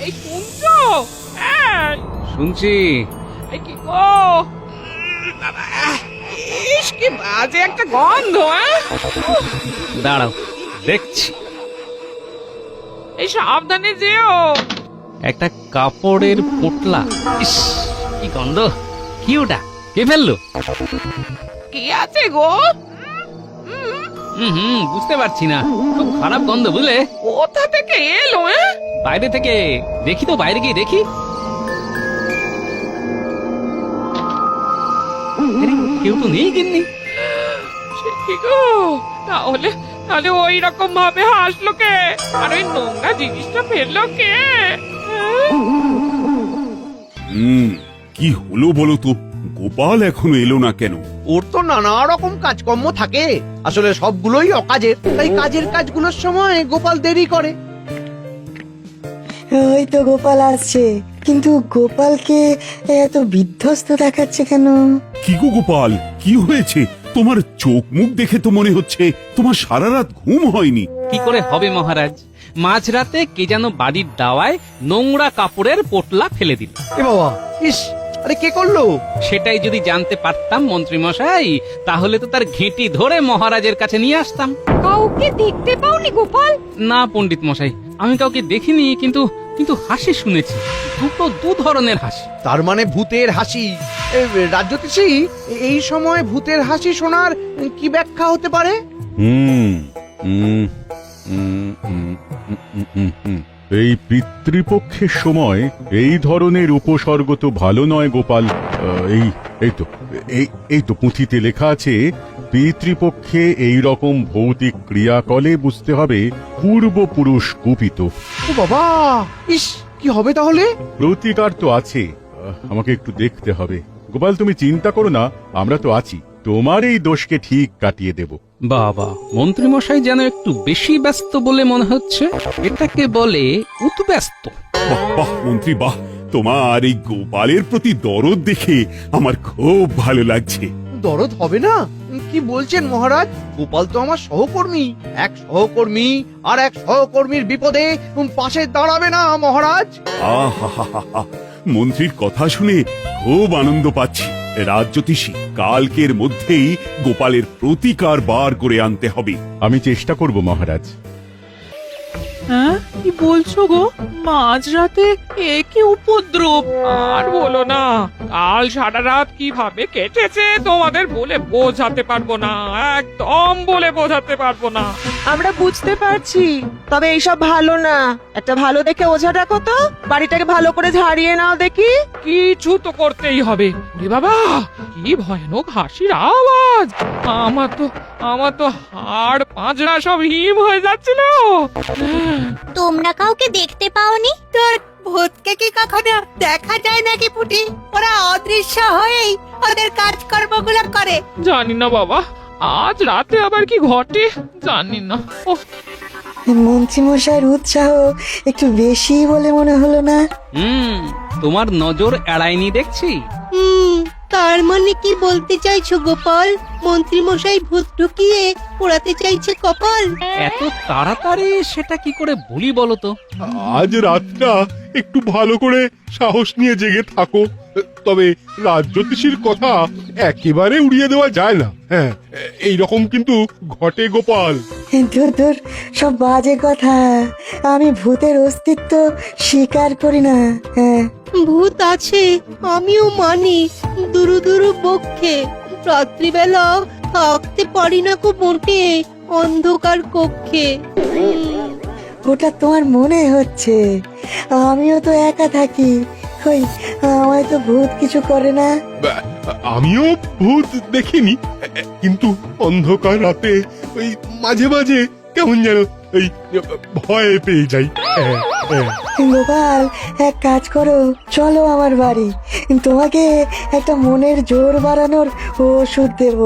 এই শুনছো? শুনছি। এই কি গো বাবা, ইস কি বাজে একটা গন্ধ। দাঁড়াও, দেখছি। এই সাবধানে যেও। একটা কাপড়ের পোটলা। ইস, কি গন্ধ! কি ওটা? কে ফেললো? কি আছে গো? বুঝতে পারছি না, খুব খারাপ গন্ধ, বুঝলে? কোথা থেকে এলো? বাইরে থেকে। দেখি তো, বাইরে গিয়ে দেখি। আরে, কেউ তো নেই গিন্নি। সে কি গো? তাহলে তাহলে ওই রকম ভাবে হাসলো কে? আর ওই নোংরা জিনিসটা ফেললো কে? কি হলো বলো তো? গোপাল এখনো এলো না কেন? ওর তো নানা রকম কাজকর্ম থাকে, আসলে সবগুলোই অকাজের, তাই কাজের কাজগুলোর সময় গোপাল দেরি করে। ওই তো গোপাল আসছে, কিন্তু গোপালকে এত বিধ্বস্ত দেখাচ্ছে কেন? কি গো গোপাল, কি হয়েছে? তোমার চোখ মুখ দেখে তো মনে হচ্ছে তোমার সারা রাত ঘুম হয়নি। কি করে হবে মহারাজ? মাঝরাতে কে যেন বাড়ির দাওয়ায় নোংরা কাপড়ের পোটলা ফেলে দিল। এ বাবা, ইস, আরে কে করলো? সেটাই যদি জানতে পারতাম মন্ত্রী মশাই, তাহলে তো তার ঘেঁটি ধরে মহারাজের কাছে নিয়ে আসতাম। কাউকে দেখতে পাওনি গোপাল? না পণ্ডিত মশাই, আমি কাউকে দেখিনি, কিন্তু কিন্তু হাসি শুনেছি। দু ধরনের হাসি। তার মানে ভূতের হাসি। রাজ্যতীশী, এই সময় ভূতের হাসি শোনার কি ব্যাখ্যা হতে পারে? এই পিতৃপক্ষের সময় এই ধরনের উপসর্গ তো ভালো নয় গোপাল। এই তো পুঁথিতে লেখা আছে, পিতৃপক্ষে এই রকম ভৌতিক ক্রিয়াকলে বুঝতে হবে পূর্বপুরুষ কুপিত। ও বাবা, ইস, কি হবে তাহলে? প্রতিকার তো আছে, আমাকে একটু দেখতে হবে। গোপাল, তুমি চিন্তা করো না, আমরা তো আছি, তোমার এই দোষকে ঠিক কাটিয়ে দেব। বাবা, মন্ত্রী মশাই যেন একটু বেশি ব্যস্ত বলে মনে হচ্ছে। এটাকে বলে উৎব্যস্ত। বাহ বাহ মন্ত্রী, বাহ! তোমার এই গোপালের প্রতি দরদ দেখে আমার খুব ভালো লাগছে। দরদ হবে না? কি বলছেন মহারাজ? গোপাল তো আমার সহকর্মী। এক সহকর্মী আর এক সহকর্মীর বিপদে পাশে দাঁড়াবে না মহারাজ? আহা, মন্ত্রীর কথা শুনে খুব আনন্দ পাচ্ছি। রাজ্যতীশী, কালকের মধ্যেই গোপালের প্রতিকার বার করে আনতে হবে। আমি চেষ্টা করব মহারাজ। হ্যাঁ, কি বলছো গো? মাঝরাতে এ কি উপদ্রব! আর বলো না, কাল সারা রাত কিভাবে কেটেছে তোমাদের বলে বোঝাতে পারবো না, একদম বলে বোঝাতে পারবো না। আমরা বুঝতে পারছি, তবে এইসব ভালো না। একটা ভালো দেখে ওঝা ডাকো তো, বাড়িটাকে ভালো করে ঝাড়িয়ে নাও দেখি। কিছু তো করতেই হবে। ওরে বাবা, কি ভয়ানক হাসির আওয়াজ! আমার তো হাড় পাঁজরা সব হিম হয়ে যাচ্ছিল। তোমরা কাউকে দেখতে পাওনি? তোর ভূতকে কি কখনো দেখা যায় নাকি পুটি? ওরা অদৃশ্য হয়েই ওদের কাজকর্মগুলো করে। জানি না বাবা, আজ রাতে আবার কি ঘটে জানি না। মন্ত্রী মশাইয়ের উৎসাহ একটু বেশি বলে মনে হলো না? তোমার নজর এড়ায়নি দেখছি। তার মানে কি বলতে চাইছো গোপাল? মন্ত্রী মশাই ভূত ঢুকিয়ে পোড়াতে চাইছে কপাল? এত তাড়াতাড়ি সেটা কি করে বলি বলো তো? আজ রাতটা একটু ভালো করে সাহস নিয়ে জেগে থাকো। তবে রাজ্যতীশীর কথা একেবারে উড়িয়ে দেওয়া যায় না। হ্যাঁ, এইরকম কিন্তু ঘটে গোপাল। ধুর, সব বাজে কথা। আমি ভূতের অস্তিত্ব স্বীকার করি না। হ্যাঁ, ভূত আছে, আমিও মানি, দুরু দুরু বক্ষে। রাত্রিবেলা থাকতে পারি না কো মোটে অন্ধকার কক্ষে। ওটা তোমার মনে হচ্ছে, আমিও তো একা থাকি। ওই, আমায় তো ভূত কিছু করে না। আমিও ভূত দেখিনি, কিন্তু অন্ধকার রাতে ওই মাঝে মাঝে কেমন যেন ওই ভয় পেয়ে যাই। গোপাল, এক কাজ করো, চলো আমার বাড়ি। তোমাকে একটা মনের জোর বাড়ানোর ওষুধ দেব।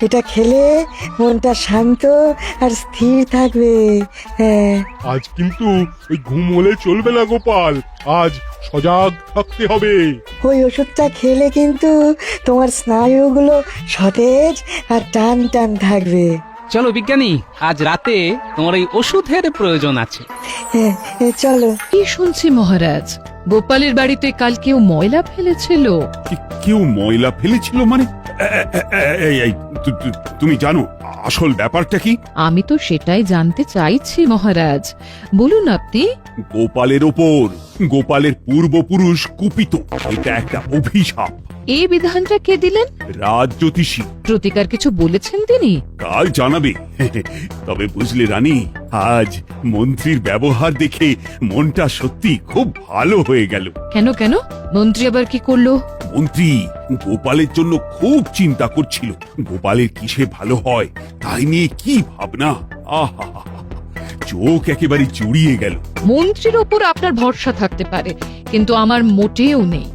এটা খেলে মনটা শান্ত আর স্থির থাকবে। হ্যাঁ, আজ কিন্তু ওই ঘুম হলে চলবে না গোপাল, আজ সজাগ থাকতে হবে। ওই ওষুধটা খেলে কিন্তু তোমার স্নায়ুগুলো সতেজ আর টান টান থাকবে। চলো বিজ্ঞানী, আজ রাতে তোমার এই ওষুধের প্রয়োজন আছে। চলো। কি শুনছি মহারাজ, গোপালের বাড়িতে কাল কেউ ময়লা ফেলেছিল? কেউ ময়লা ফেলেছিল মানে? এই, তুমি জানো আসল ব্যাপারটা কি? আমি তো সেটাই জানতে চাইছি মহারাজ, বলুন আপনি। গোপালের ওপর গোপালের পূর্বপুরুষ কুপিত, এটা একটা অভিশাপ। এই বিধানটা কে দিলেন? রাজ জ্যোতিষী প্রতিকার কিছু বলেছেন তিনি? কাল জানাবে। তবে বুঝলে রানী, আজ মন্ত্রীর ব্যবহার দেখে মনটা সত্যি খুব ভালো হয়ে গেল। কেন কেন, মন্ত্রী আবার কি করলো? মন্ত্রী গোপালের জন্য খুব চিন্তা করছিল, গোপালের কিসে ভালো হয় তাই নিয়ে কি ভাবনা। আহা, চোখ একেবারে জুড়িয়ে গেল। মন্ত্রীর ওপর আপনার ভরসা থাকতে পারে, কিন্তু আমার মোটেও নেই।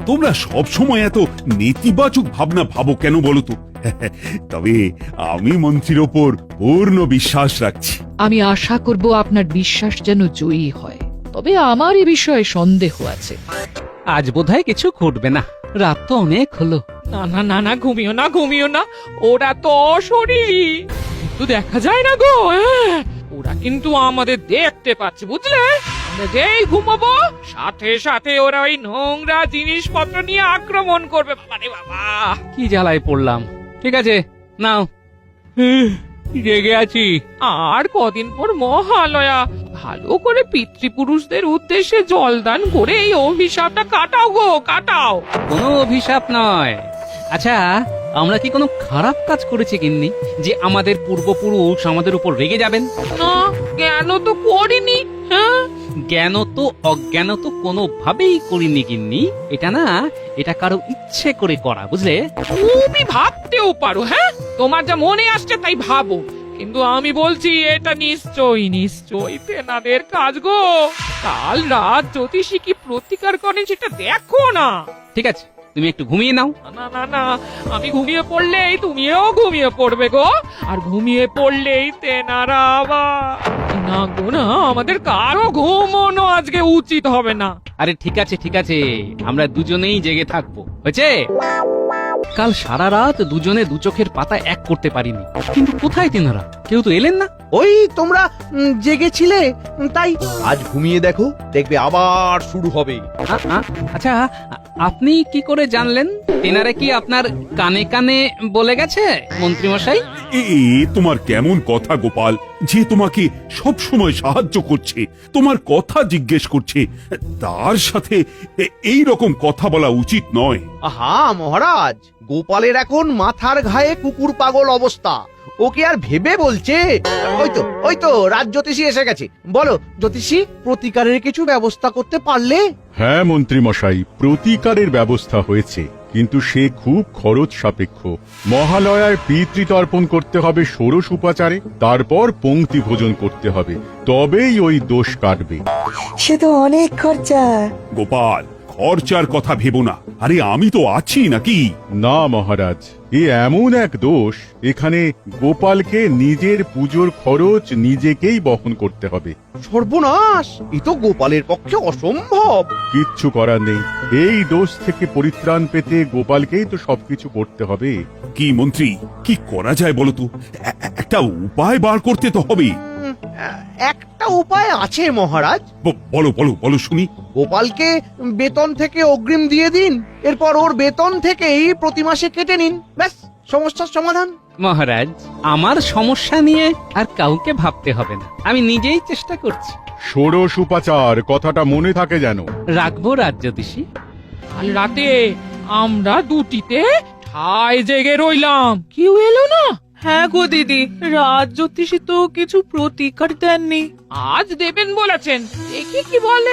তোমরা সব সময় এত নেতিবাচক ভাবনা ভাবো কেন বলো তো? তবে আমি মন্ত্রীর ওপর পূর্ণ বিশ্বাস রাখছি। আমি আশা করব আপনার বিশ্বাস যেন জয়ী হয়, তবে আমার এ বিষয়ে সন্দেহ আছে। আজ বোধহয় কিছু ঘটবে না, রাত তো অনেক হলো। না না না না, ঘুমিও না ঘুমিও না, ওরা তো অশরীরী, কিন্তু দেখা যায় না গো। ওরা কিন্তু আমাদের দেখতে পাচ্ছে, বুঝলে? আমরা যেই ঘুমাবো সাথে সাথে ওরা ওই নোংরা জিনিসপত্র নিয়ে আক্রমণ করবে। বাবারে বাবা, কি জ্বালায় পড়লাম। ঠিক আছে, নাও। রেগে আছি। আর কদিন পর মহালয়া, ভালো করে পিতৃপুরুষদের উদ্দেশ্যে জলদান করে এই অভিশাপটা কাটাও গো, কাটাও। কোনো অভিশাপ নয়। আচ্ছা, আমরা কি কোনো খারাপ কাজ করেছি গিন্নি যে আমাদের পূর্বপুরুষ আমাদের উপর রেগে যাবেন? না, কেন তো করিনি। হ্যাঁ, জ্ঞান তো অজ্ঞান তো কোনোভাবেই করিনি গিন্নি। এটা কারো ইচ্ছে করে করা, বুঝলে? তুমি ভাবতেও পারো। হ্যাঁ, তোমার যা মনে আসছে তাই ভাবো, কিন্তু আমি বলছি এটা নিশ্চয়ই তেনাদের কাজ গো। কাল রাত জ্যোতিষী কি প্রতিকার করেন সেটা দেখো না। ঠিক আছে, তুমি একটু ঘুমিয়ে নাও। না না না, আমি ঘুমিয়ে পড়লেই তুমিও ঘুমিয়ে পড়বে গো, আর ঘুমিয়ে পড়লেই তেনারা আবার। না গো না, আমাদের কারো ঘুমোনো আজকে উচিত হবে না। আরে ঠিক আছে, আমরা দুজনেই জেগে থাকবো, হয়েছে? কাল সারা রাত দুজনে দু চোখের পাতা এক করতে পারিনি, কিন্তু কোথায় তিনারা? কেউ তো এলেন না। ওই তোমরা জেগেছিলে, তাই আজ ঘুমিয়ে দেখো, দেখবে আবার শুরু হবে। আচ্ছা, আপনি কি করে জানলেন? তেনারা কি আপনার কানে কানে বলে গেছে মন্ত্রীমশাই? এ তোমার কেমন কথা গোপাল, যে তোমাকে সব সময় সাহায্য করছে, তোমার কথা জিজ্ঞেস করছে, তার সাথে এই রকম কথা বলা উচিত নয়। আহা মহারাজ, গোপালের এখন মাথার ঘায়ে কুকুর পাগল অবস্থা, ওকে আর ভেবে বলছে। ওই তো রাজ জ্যোতিষী এসে গেছে। বলো জ্যোতিষী, প্রতিকারের কিছু ব্যবস্থা করতে পারলে? হ্যাঁ মন্ত্রী মশাই, প্রতিকারের ব্যবস্থা হয়েছে, কিন্তু সে খুব খরচ সাপেক্ষ। মহালয়ায় পিতৃতর্পণ করতে হবে ষোড়শ উপাচারে, তারপর পংক্তি ভোজন করতে হবে, তবেই ওই দোষ কাটবে। সে তো অনেক খরচা। গোপাল, খরচার কথা ভেবো না। আরে আমি তো আছি নাকি? না মহারাজ, এ এমন এক দোষ, এখানে গোপালকে নিজের পুজোর খরচ নিজেকেই বহন করতে হবে। সর্বনাশ, এ তো গোপালের পক্ষে অসম্ভব। কিচ্ছু করার নেই, এই দোষ থেকে পরিত্রাণ পেতে গোপালকেই তো সবকিছু করতে হবে। কি মন্ত্রী, কি করা যায় বলো তো? একটা উপায় বার করতে তো হবে। একটা উপায় আছে মহারাজ। বলো শুনি। গোপালকে বেতন থেকে অগ্রিম দিয়ে দিন, এরপর ওর বেতন থেকেই প্রতি মাসে কেটে নিন, ব্যাস সমস্যার সমাধান। মহারাজ, আমার সমস্যা নিয়ে আর কাউকে ভাবতে হবে না, আমি নিজেই চেষ্টা করছি। ষোড়শ উপাচার, কথাটা মনে থাকে যেন। রাখবো রাজ্যতীষী। কাল রাতে আমরা দুটিতে ঠায় জেগে রইলাম, কেউ এলো না। হ্যাঁ গো দিদি, রাজ জ্যোতিষী তো কিছু প্রতিকার দেননি। আজ দেবেন বলেছেন, দেখি কি বলে।